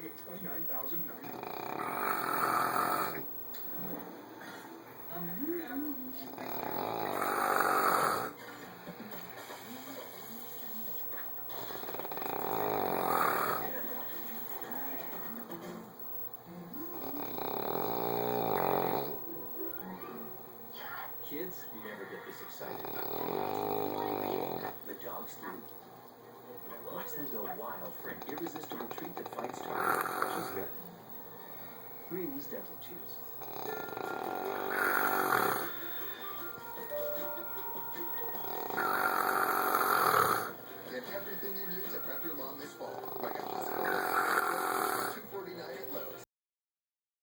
get 29,900. Kids never get this excited. The dogs do. Watch them go wild for an irresistible treat that fights time. Greenies Devil Juice.